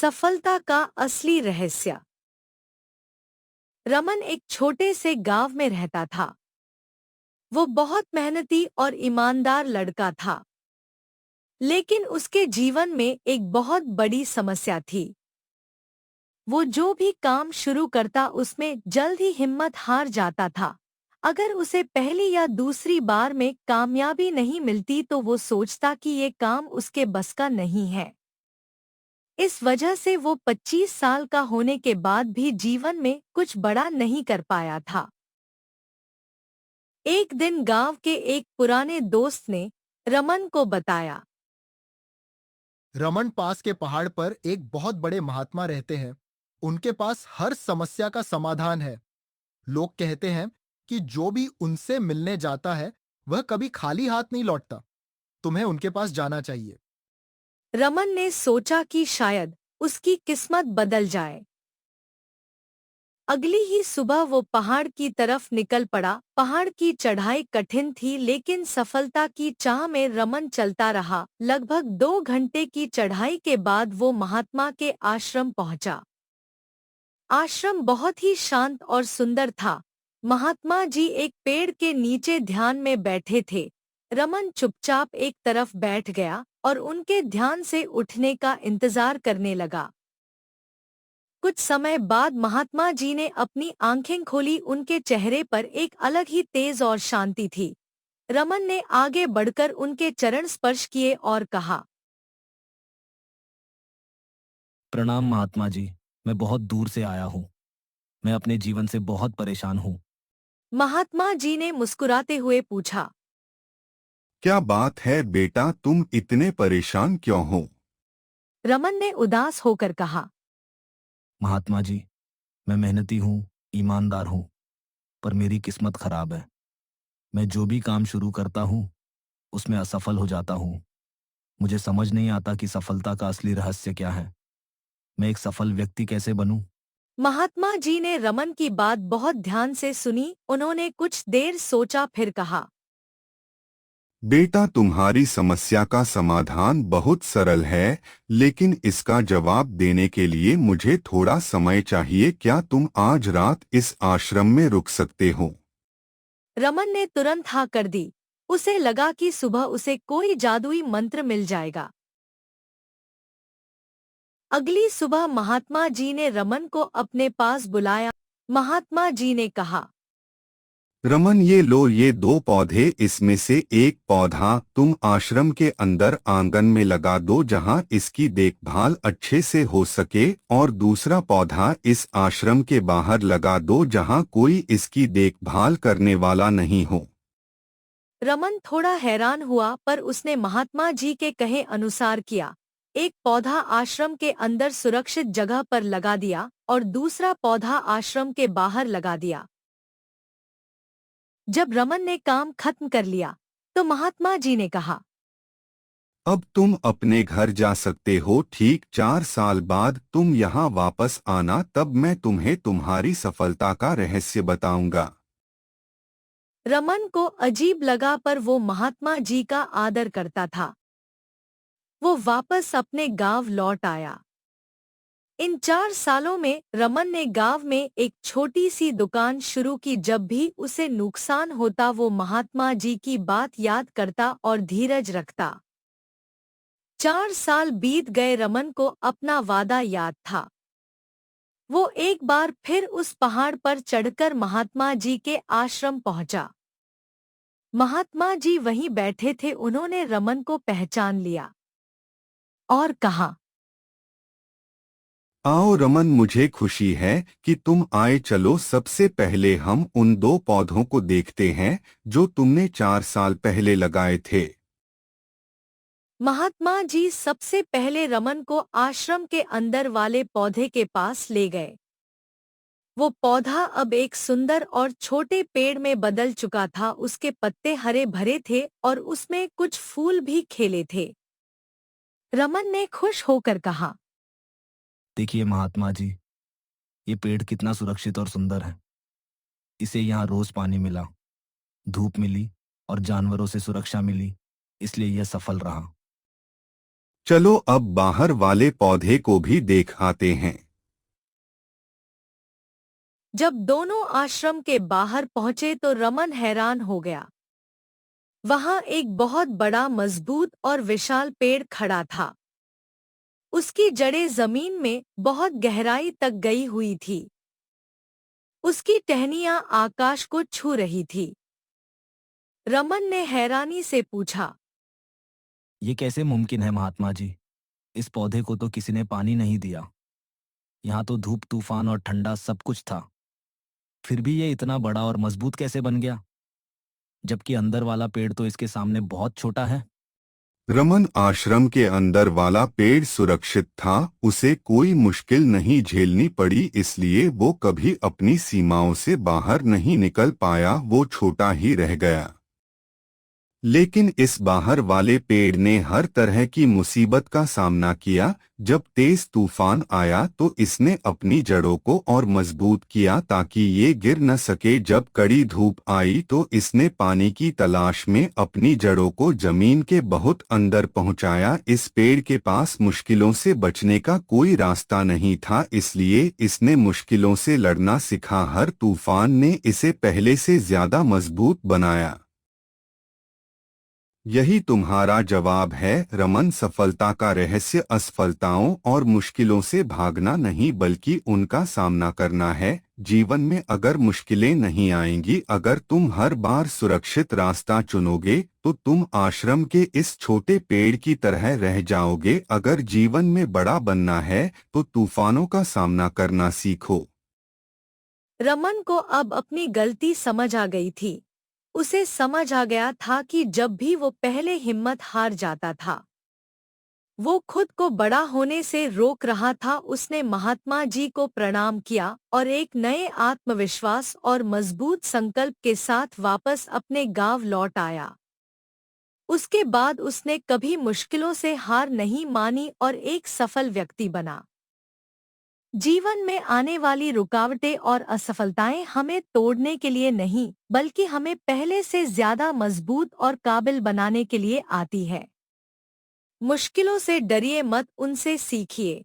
सफलता का असली रहस्य। रमन एक छोटे से गांव में रहता था। वो बहुत मेहनती और ईमानदार लड़का था, लेकिन उसके जीवन में एक बहुत बड़ी समस्या थी। वो जो भी काम शुरू करता उसमें जल्द ही हिम्मत हार जाता था। अगर उसे पहली या दूसरी बार में कामयाबी नहीं मिलती तो वो सोचता कि ये काम उसके बस का नहीं है। इस वजह से वो 25 साल का होने के बाद भी जीवन में कुछ बड़ा नहीं कर पाया था। एक दिन गांव के एक पुराने दोस्त ने रमन को बताया। रमन, पास के पहाड़ पर एक बहुत बड़े महात्मा रहते हैं। उनके पास हर समस्या का समाधान है। लोग कहते हैं कि जो भी उनसे मिलने जाता है वह कभी खाली हाथ नहीं लौटता। तुम्हें उनके पास जाना चाहिए। रमन ने सोचा कि शायद उसकी किस्मत बदल जाए। अगली ही सुबह वो पहाड़ की तरफ निकल पड़ा। पहाड़ की चढ़ाई कठिन थी, लेकिन सफलता की चाह में रमन चलता रहा। लगभग 2 घंटे की चढ़ाई के बाद वो महात्मा के आश्रम पहुंचा। आश्रम बहुत ही शांत और सुंदर था। महात्मा जी एक पेड़ के नीचे ध्यान में बैठे थे। रमन चुपचाप एक तरफ बैठ गया और उनके ध्यान से उठने का इंतजार करने लगा। कुछ समय बाद महात्मा जी ने अपनी आंखें खोली। उनके चेहरे पर एक अलग ही तेज और शांति थी। रमन ने आगे बढ़कर उनके चरण स्पर्श किए और कहा। प्रणाम महात्मा जी। मैं बहुत दूर से आया हूँ। मैं अपने जीवन से बहुत परेशान हूँ। महात्मा जी ने मुस्कुराते हुए पूछा। क्या बात है बेटा, तुम इतने परेशान क्यों हो? रमन ने उदास होकर कहा। महात्मा जी, मैं मेहनती हूँ, ईमानदार हूँ, पर मेरी किस्मत खराब है। मैं जो भी काम शुरू करता हूँ उसमें असफल हो जाता हूँ। मुझे समझ नहीं आता कि सफलता का असली रहस्य क्या है। मैं एक सफल व्यक्ति कैसे बनूं? महात्मा जी ने रमन की बात बहुत ध्यान से सुनी। उन्होंने कुछ देर सोचा, फिर कहा। बेटा, तुम्हारी समस्या का समाधान बहुत सरल है, लेकिन इसका जवाब देने के लिए मुझे थोड़ा समय चाहिए। क्या तुम आज रात इस आश्रम में रुक सकते हो? रमन ने तुरंत हाँ कर दी। उसे लगा कि सुबह उसे कोई जादुई मंत्र मिल जाएगा। अगली सुबह महात्मा जी ने रमन को अपने पास बुलाया। महात्मा जी ने कहा। रमन, ये लो, ये दो पौधे। इसमें से एक पौधा तुम आश्रम के अंदर आंगन में लगा दो जहां इसकी देखभाल अच्छे से हो सके, और दूसरा पौधा इस आश्रम के बाहर लगा दो जहां कोई इसकी देखभाल करने वाला नहीं हो। रमन थोड़ा हैरान हुआ, पर उसने महात्मा जी के कहे अनुसार किया। एक पौधा आश्रम के अंदर सुरक्षित जगह पर लगा दिया और दूसरा पौधा आश्रम के बाहर लगा दिया। जब रमन ने काम खत्म कर लिया तो महात्मा जी ने कहा। अब तुम अपने घर जा सकते हो। ठीक 4 साल बाद तुम यहाँ वापस आना, तब मैं तुम्हें तुम्हारी सफलता का रहस्य बताऊंगा। रमन को अजीब लगा, पर वो महात्मा जी का आदर करता था। वो वापस अपने गांव लौट आया। इन 4 सालों में रमन ने गांव में एक छोटी सी दुकान शुरू की। जब भी उसे नुकसान होता वो महात्मा जी की बात याद करता और धीरज रखता। 4 साल बीत गए। रमन को अपना वादा याद था। वो एक बार फिर उस पहाड़ पर चढ़कर महात्मा जी के आश्रम पहुंचा। महात्मा जी वहीं बैठे थे। उन्होंने रमन को पहचान लिया और कहा। आओ रमन, मुझे खुशी है कि तुम आए। चलो, सबसे पहले हम उन दो पौधों को देखते हैं जो तुमने 4 साल पहले लगाए थे। महात्मा जी सबसे पहले रमन को आश्रम के अंदर वाले पौधे के पास ले गए। वो पौधा अब एक सुंदर और छोटे पेड़ में बदल चुका था। उसके पत्ते हरे भरे थे और उसमें कुछ फूल भी खेले थे। रमन ने खुश होकर कहा। देखिए महात्मा जी, ये पेड़ कितना सुरक्षित और सुंदर है। इसे यहाँ रोज पानी मिला, धूप मिली और जानवरों से सुरक्षा मिली, इसलिए यह सफल रहा। चलो अब बाहर वाले पौधे को भी देख आते हैं। जब दोनों आश्रम के बाहर पहुंचे तो रमन हैरान हो गया। वहां एक बहुत बड़ा मजबूत और विशाल पेड़ खड़ा था। उसकी जड़ें जमीन में बहुत गहराई तक गई हुई थी। उसकी टहनियां आकाश को छू रही थी। रमन ने हैरानी से पूछा, ये कैसे मुमकिन है महात्मा जी? इस पौधे को तो किसी ने पानी नहीं दिया। यहाँ तो धूप, तूफान और ठंडा सब कुछ था। फिर भी ये इतना बड़ा और मजबूत कैसे बन गया? जबकि अंदर वाला पेड़ तो इसके सामने बहुत छोटा है। रमन आश्रम के अंदर वाला पेड़ सुरक्षित था, उसे कोई मुश्किल नहीं झेलनी पड़ी, इसलिए वो कभी अपनी सीमाओं से बाहर नहीं निकल पाया, वो छोटा ही रह गया। लेकिन इस बाहर वाले पेड़ ने हर तरह की मुसीबत का सामना किया। जब तेज तूफान आया तो इसने अपनी जड़ों को और मजबूत किया ताकि ये गिर न सके। जब कड़ी धूप आई तो इसने पानी की तलाश में अपनी जड़ों को जमीन के बहुत अंदर पहुंचाया। इस पेड़ के पास मुश्किलों से बचने का कोई रास्ता नहीं था, इसलिए इसने मुश्किलों से लड़ना सीखा। हर तूफान ने इसे पहले से ज्यादा मजबूत बनाया। यही तुम्हारा जवाब है रमन। सफलता का रहस्य असफलताओं और मुश्किलों से भागना नहीं बल्कि उनका सामना करना है। जीवन में अगर मुश्किलें नहीं आएंगी, अगर तुम हर बार सुरक्षित रास्ता चुनोगे तो तुम आश्रम के इस छोटे पेड़ की तरह रह जाओगे। अगर जीवन में बड़ा बनना है तो तूफानों का सामना करना सीखो। रमन को अब अपनी गलती समझ आ गई थी। उसे समझ आ गया था कि जब भी वो पहले हिम्मत हार जाता था, वो खुद को बड़ा होने से रोक रहा था। उसने महात्मा जी को प्रणाम किया और एक नए आत्मविश्वास और मजबूत संकल्प के साथ वापस अपने गांव लौट आया। उसके बाद उसने कभी मुश्किलों से हार नहीं मानी और एक सफल व्यक्ति बना। जीवन में आने वाली रुकावटें और असफलताएं हमें तोड़ने के लिए नहीं, बल्कि हमें पहले से ज्यादा मजबूत और काबिल बनाने के लिए आती है। मुश्किलों से डरिए मत, उनसे सीखिए।